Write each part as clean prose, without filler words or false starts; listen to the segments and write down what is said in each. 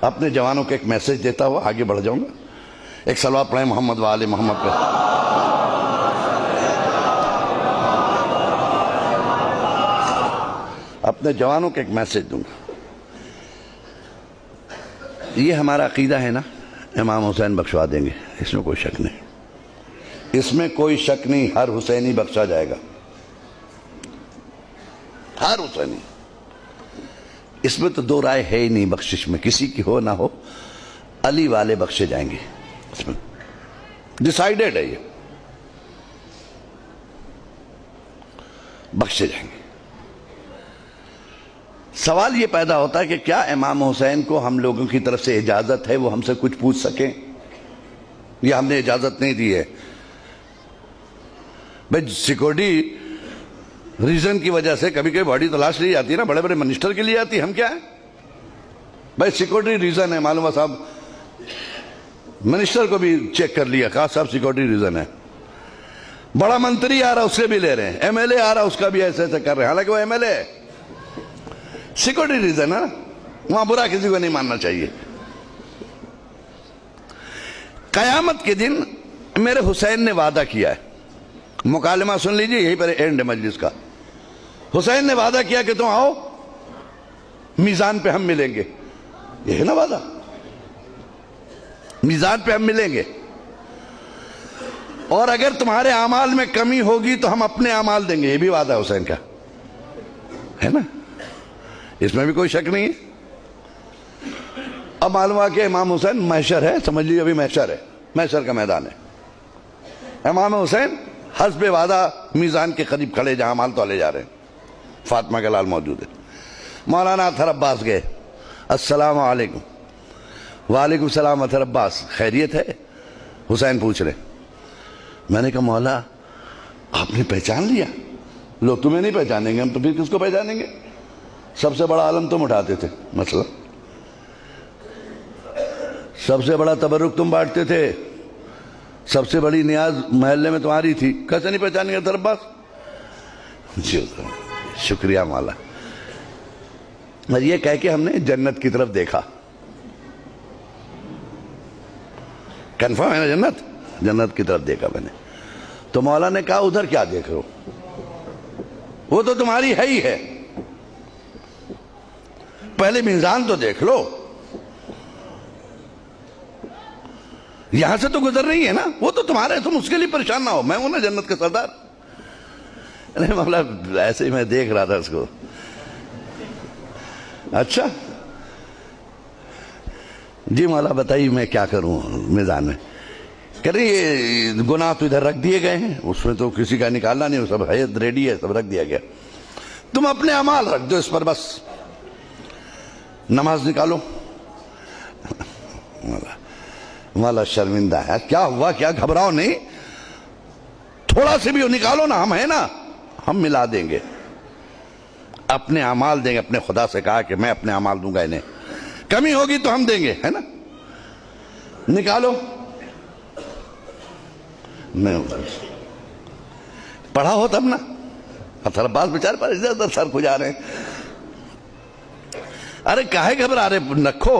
اپنے جوانوں کو ایک میسج دیتا ہوا آگے بڑھ جاؤں گا. ایک صلوات پڑھیں محمد وآل محمد پہ. اپنے جوانوں کو ایک میسج دوں گا. یہ ہمارا عقیدہ ہے نا, امام حسین بخشوا دیں گے, اس میں کوئی شک نہیں, اس میں کوئی شک نہیں. ہر حسینی بخشا جائے گا, ہر حسینی. اس میں تو دو رائے ہے ہی نہیں بخشش میں, کسی کی ہو نہ ہو, علی والے بخشے جائیں گے. اس میں ڈیسائیڈڈ ہے, یہ بخشے جائیں گے. سوال یہ پیدا ہوتا ہے کہ کیا امام حسین کو ہم لوگوں کی طرف سے اجازت ہے وہ ہم سے کچھ پوچھ سکیں, یا ہم نے اجازت نہیں دی ہے؟ بھائی سیکورٹی ریزن کی وجہ سے کبھی کبھی باڈی تلاش لی جاتی ہے نا, بڑے بڑے منسٹر کے لیے آتی ہے, ہم کیا ہیں بھائی سیکورٹی ریزن ہے, معلوم ہے صاحب منسٹر کو بھی چیک کر لیا, کہا صاحب سیکورٹی ریزن ہے. بڑا منتری آ رہا اس سے بھی لے رہے ہیں, ایم ایل اے آ رہا اس کا بھی ایسے ایسے کر رہے ہیں, حالانکہ وہ ایم ایل اے ہے. سیکورٹی ریزن ہے, وہاں برا کسی کو نہیں ماننا چاہیے. قیامت کے دن میرے حسین نے وعدہ کیا ہے, مکالمہ سن لیجئے, یہی پر اینڈ ہے مجلس کا. حسین نے وعدہ کیا کہ تم آؤ میزان پہ ہم ملیں گے. یہ ہے نا وعدہ, میزان پہ ہم ملیں گے, اور اگر تمہارے اعمال میں کمی ہوگی تو ہم اپنے اعمال دیں گے. یہ بھی وعدہ ہے حسین کا, ہے نا, اس میں بھی کوئی شک نہیں ہے. اب معلوم ہوا کہ امام حسین محشر ہے, سمجھ لیجیے ابھی محشر ہے, محشر کا میدان ہے. امام حسین حسب وعدہ میزان کے قریب کھڑے جہاں مال تولے جا رہے ہیں, فاطمہ کا لال موجود ہے. مولانا اطہر عباس گئے, السلام علیکم. وعلیکم السلام اطہر عباس, خیریت ہے؟ حسین پوچھ رہے. میں نے کہا مولا آپ نے پہچان لیا؟ لوگ تمہیں نہیں پہچانیں گے, ہم تو پھر کس کو پہچانیں گے؟ سب سے بڑا عالم تم اٹھاتے تھے, مسئلہ سب سے بڑا تبرک تم بانٹتے تھے, سب سے بڑی نیاز محلے میں تمہاری تھی, کیسے نہیں پہچانیں گے اطہر عباس؟ جی شکریہ مولا. اور یہ کہہ کے ہم نے جنت کی طرف دیکھا. کنفرم ہے نا جنت, جنت کی طرف دیکھا میں نے. تو مولا نے کہا ادھر کیا دیکھ رہے ہو, وہ تو تمہاری ہے ہی ہے, پہلے میزان تو دیکھ لو. یہاں سے تو گزر رہی ہے نا, وہ تو تمہارے, تم اس کے لیے پریشان نہ ہو, میں ہوں نا جنت کا سردار. نہیں مولا ایسے ہی میں دیکھ رہا تھا اس کو. اچھا جی مولا بتائیے میں کیا کروں میزان میں؟ کہہ رہے یہ گناہ تو ادھر رکھ دیے گئے ہیں, اس میں تو کسی کا نکالنا نہیں, سب ہے ریڈی ہے, سب رکھ دیا گیا. تم اپنے اعمال رکھ دو اس پر بس. نماز نکالو. مولا شرمندہ ہے, کیا ہوا, کیا گھبراؤ نہیں, تھوڑا سے بھی نکالو نا, ہم ہیں نا, ہم ملا دیں گے, اپنے اعمال دیں گے. اپنے خدا سے کہا کہ میں اپنے اعمال دوں گا انہیں, کمی ہوگی تو ہم دیں گے, ہے نا. نکالو. پڑھا ہو تب نا, اطہر عباس بیچارے پر ادھر ادھر سر کھجا رہے ہیں. ارے کاہے گھبرا رہے, رکھو,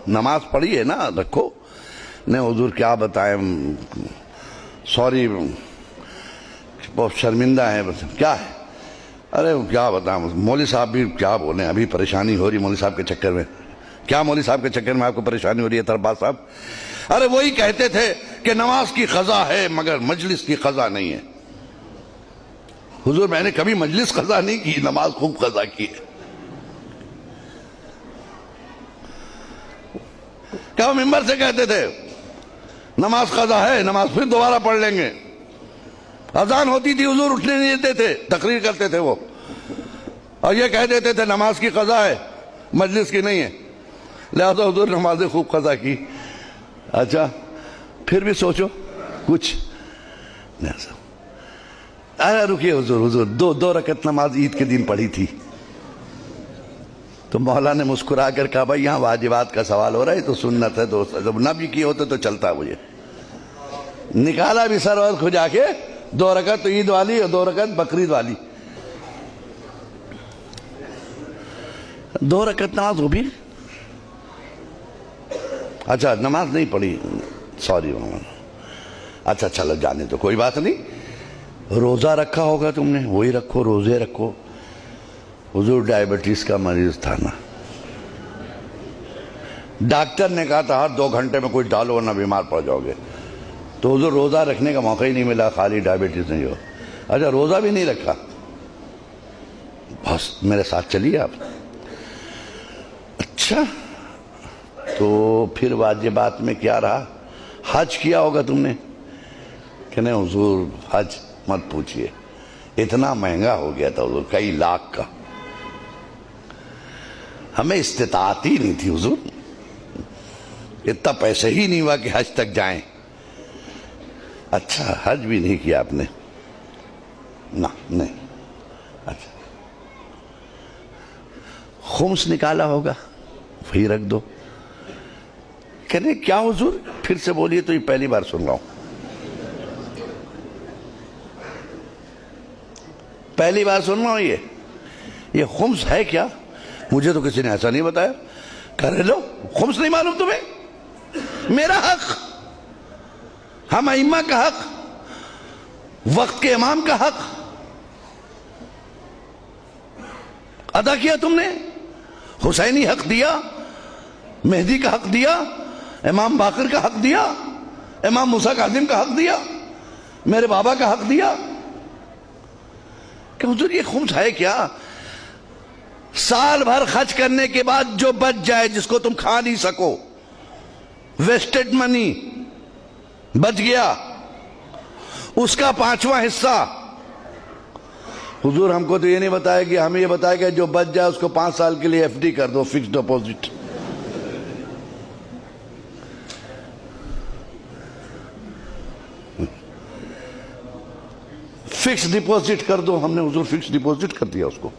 نماز پڑھی ہے نا, رکھو. نہیں حضور کیا بتائیں, سوری بہت شرمندہ ہے. کیا ہے؟ ارے کیا بتائیں, مولوی صاحب بھی کیا بولیں, ابھی پریشانی ہو رہی مولوی صاحب کے چکر میں. کیا مولوی صاحب کے چکر میں آپ کو پریشانی ہو رہی ہے اطہر عباس صاحب؟ ارے وہی کہتے تھے کہ نماز کی قضا ہے مگر مجلس کی قضا نہیں ہے. حضور میں نے کبھی مجلس قضا نہیں کی, نماز خوب قضا کی ہے. کیا وہ ممبر سے کہتے تھے نماز قضا ہے, نماز پھر دوبارہ پڑھ لیں گے. اذان ہوتی تھی حضور اٹھنے نہیں دیتے تھے, تقریر کرتے تھے وہ, اور یہ کہہ دیتے تھے نماز کی قضا ہے مجلس کی نہیں ہے, لہذا حضور نماز خوب قضا کی. اچھا پھر بھی سوچو کچھ. ارے رکیے حضور, حضور دو رکعت نماز عید کے دن پڑھی تھی. تو مولا نے مسکرا کر کہا بھائی یہاں واجبات کا سوال ہو رہا ہے, تو سنت ہے, دوست جب نہ بھی کیے ہوتے تو چلتا. مجھے نکالا بھی سر اور کھجا کے, 2 رکعت تو عید والی اور 2 رکعت بقرعید والی. 2 رکعت نماز وہ بھی اچھا نماز نہیں پڑھی, سوری مولانا. اچھا چلو جانے تو کوئی بات نہیں. روزہ رکھا ہوگا تم نے, وہی رکھو, روزے رکھو. حضور ڈائبٹیز کا مریض تھا نا, ڈاکٹر نے کہا تھا ہر 2 گھنٹے میں کوئی ڈالو ورنہ بیمار پڑ جاؤ گے, تو حضور روزہ رکھنے کا موقع ہی نہیں ملا, خالی ڈائبٹیز نہیں ہو. اچھا روزہ بھی نہیں رکھا, بس میرے ساتھ چلیے آپ. اچھا تو پھر واجبات میں کیا رہا؟ حج کیا ہوگا تم نے کہ نہیں؟ حضور حج مت پوچھئے, اتنا مہنگا ہو گیا تھا حضور, کئی لاکھ کا. ہمیں استطاعت ہی نہیں تھی حضور, اتنا پیسے ہی نہیں ہوا کہ حج تک جائیں. اچھا حج بھی نہیں کیا آپ نے؟ نہ نہیں. اچھا خمس نکالا ہوگا, وہی رکھ دو. کہنے کیا حضور؟ پھر سے بولیے, تو یہ پہلی بار سن رہا ہوں, پہلی بار سن رہا ہوں. یہ خمس ہے کیا؟ مجھے تو کسی نے ایسا نہیں بتایا. کہہ لو خمس نہیں معلوم تمہیں؟ میرا حق, ہم ائمہ کا حق, وقت کے امام کا حق ادا کیا تم نے. حسینی حق دیا, مہدی کا حق دیا, امام باقر کا حق دیا, امام موسیٰ کاظم کا حق دیا, میرے بابا کا حق دیا. کہ حضور یہ خمس ہے کیا؟ سال بھر خرچ کرنے کے بعد جو بچ جائے, جس کو تم کھا نہیں سکو, ویسٹڈ منی بچ گیا, اس کا 5واں حصہ. حضور ہم کو تو یہ نہیں بتایا کہ ہمیں یہ بتایا کہ جو بچ جائے اس کو 5 سال کے لیے FD کر دو, فکس ڈپوزٹ. فکس ڈپوزٹ کر دو. ہم نے حضور فکس ڈپوزٹ کر دیا اس کو.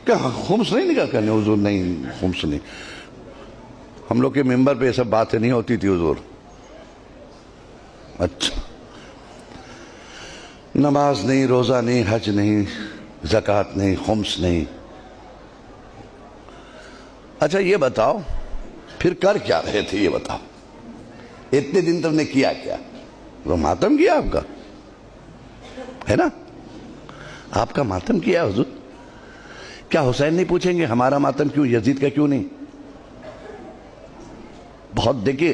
کیا خمس نہیں نکال کرنے؟ حضور نہیں, خمس نہیں. ہم لوگ کے ممبر پہ یہ سب باتیں نہیں ہوتی تھی حضور. اچھا نماز نہیں, روزہ نہیں, حج نہیں, زکوٰۃ نہیں, خمس نہیں. اچھا یہ بتاؤ پھر کر کیا رہے تھے؟ یہ بتاؤ اتنے دن تم نے کیا کیا؟ وہ ماتم کیا آپ کا ہے نا, آپ کا ماتم کیا حضور. کیا حسین نہیں پوچھیں گے ہمارا ماتم کیوں, یزید کا کیوں نہیں؟ بہت دیکھیے,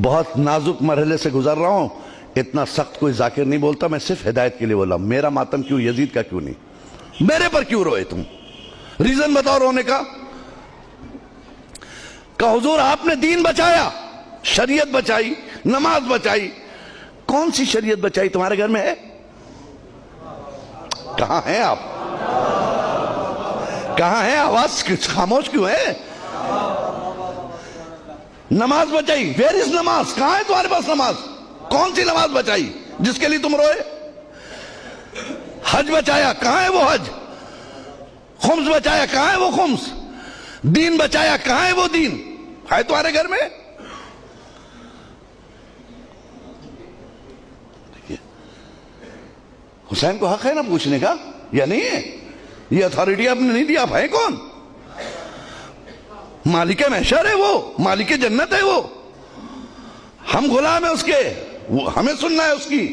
بہت نازک مرحلے سے گزر رہا ہوں, اتنا سخت کوئی ذاکر نہیں بولتا, میں صرف ہدایت کے لیے بولا. میرا ماتم کیوں, یزید کا کیوں نہیں؟ میرے پر کیوں روئے تم؟ ریزن بتاؤ رونے کا. کہ حضور آپ نے دین بچایا, شریعت بچائی, نماز بچائی. کون سی شریعت بچائی تمہارے گھر میں ہے؟ کہاں ہیں آپ؟ کہاں ہیں؟ آواز خاموش کیوں ہے؟ نماز بچائی, ویئر از نماز؟ کہاں ہے تمہارے پاس نماز؟ کون سی نماز بچائی جس کے لیے تم روئے؟ حج بچایا, کہاں ہے وہ حج؟ خمس بچایا, کہاں ہے وہ خمس؟ دین بچایا, کہاں ہے وہ دین؟ ہے تمہارے گھر میں؟ حسین کو حق ہے نا پوچھنے کا, یا نہیں ہے؟ یہ اتھارٹی آپ نے نہیں دیا. آپ ہیں کون؟ مالک محشر ہے وہ, مالک جنت ہے وہ. ہم غلام ہیں اس کے, ہمیں سننا ہے اس کی.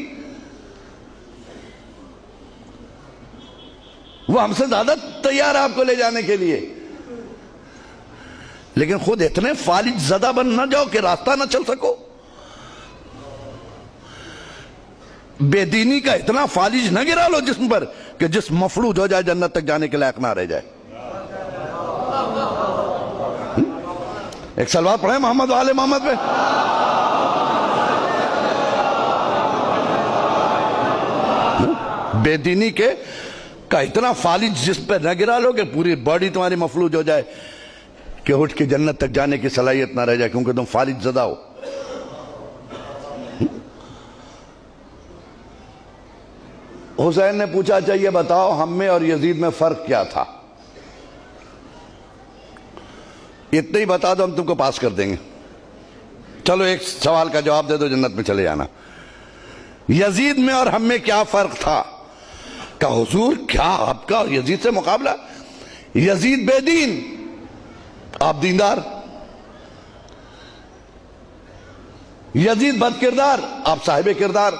وہ ہم سے زیادہ تیار ہے آپ کو لے جانے کے لیے. لیکن خود اتنے فالج زدہ بن نہ جاؤ کہ راستہ نہ چل سکو. بے دینی کا اتنا فالج نہ گرا لو جسم پر کہ جسم مفلوج ہو جائے, جنت تک جانے کے لائق نہ رہ جائے. ایک سلوات پڑھیں محمد و آل محمد پہ. بے دینی کے کا اتنا فالج جسم پہ نہ گرا لو کہ پوری باڈی تمہاری مفلوج ہو جائے کہ اٹھ کے جنت تک جانے کی صلاحیت نہ رہ جائے, کیونکہ تم فالج زدہ ہو. حسین نے پوچھا اچھا یہ بتاؤ ہم میں اور یزید میں فرق کیا تھا؟ اتنے ہی بتا دو ہم تم کو پاس کر دیں گے. چلو ایک سوال کا جواب دے دو, جنت میں چلے جانا. یزید میں اور ہم میں کیا فرق تھا؟ کہ حضور کیا آپ کا اور یزید سے مقابلہ؟ یزید بے دین, آپ دیندار. یزید بد کردار، آپ صاحب کردار۔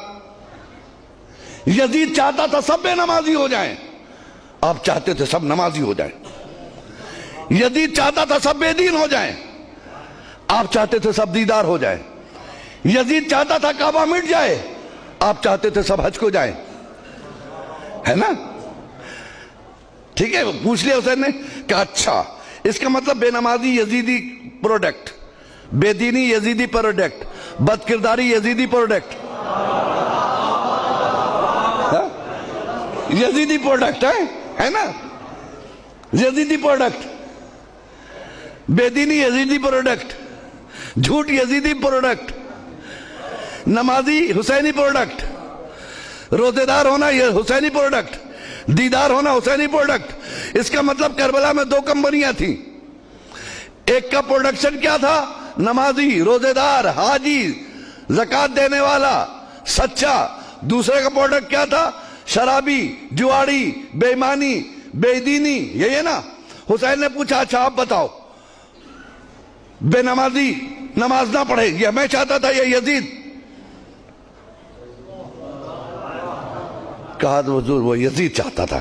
یزید چاہتا تھا سب بے نمازی ہو جائیں، آپ چاہتے تھے سب نمازی ہو جائیں۔ یزید چاہتا تھا سب بے دین ہو جائیں، آپ چاہتے تھے سب دیدار ہو جائیں۔ یزید چاہتا تھا کعبہ مٹ جائے، آپ چاہتے تھے سب حج کو جائیں، ہے نا؟ ٹھیک ہے، پوچھ لیا حسین نے کہا اچھا اس کا مطلب بے نمازی یزیدی پروڈکٹ، بے دینی یزیدی پروڈکٹ، بد کرداری یزیدی پروڈکٹ، یزیدی پروڈکٹ ہے نا؟ یزیدی پروڈکٹ، بے دینی یزیدی پروڈکٹ، جھوٹ یزیدی پروڈکٹ، نمازی حسینی پروڈکٹ، روزے دار ہونا یہ حسینی پروڈکٹ، دیدار ہونا حسینی پروڈکٹ۔ اس کا مطلب کربلا میں 2 کمپنیاں تھیں، ایک کا پروڈکشن کیا تھا؟ نمازی، روزے دار، حاجی، زکوٰۃ دینے والا، سچا۔ دوسرے کا پروڈکٹ کیا تھا؟ شرابی، جواڑی، بے ایمانی، بے دینی، یہی ہے نا؟ حسین نے پوچھا اچھا آپ بتاؤ، بے نمازی نماز نہ پڑھے یہ میں چاہتا تھا یا یزید؟ کہا تو حضور وہ یزید چاہتا تھا۔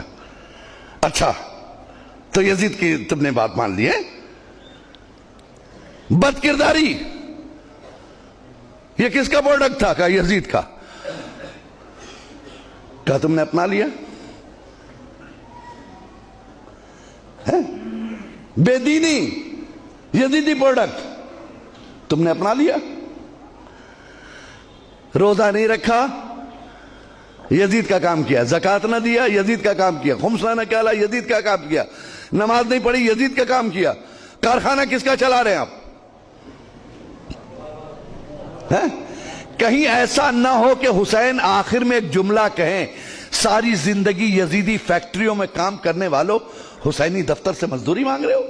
اچھا تو یزید کی تم نے بات مان لی ہے؟ بد کرداری یہ کس کا پروڈکٹ تھا؟ کہا یزید کا۔ کہا تم نے اپنا لیا؟ بے دینی یزیدی پروڈکٹ تم نے اپنا لیا؟ روزہ نہیں رکھا، یزید کا کام کیا۔ زکوٰۃ نہ دیا، یزید کا کام کیا۔ خمس نہ نکالا، یزید کا کام کیا۔ نماز نہیں پڑھی، یزید کا کام کیا۔ کارخانہ کس کا چلا رہے ہیں آپ؟ کہیں ایسا نہ ہو کہ حسین آخر میں ایک جملہ کہیں ساری زندگی یزیدی فیکٹریوں میں کام کرنے والوں حسینی دفتر سے مزدوری مانگ رہے ہو؟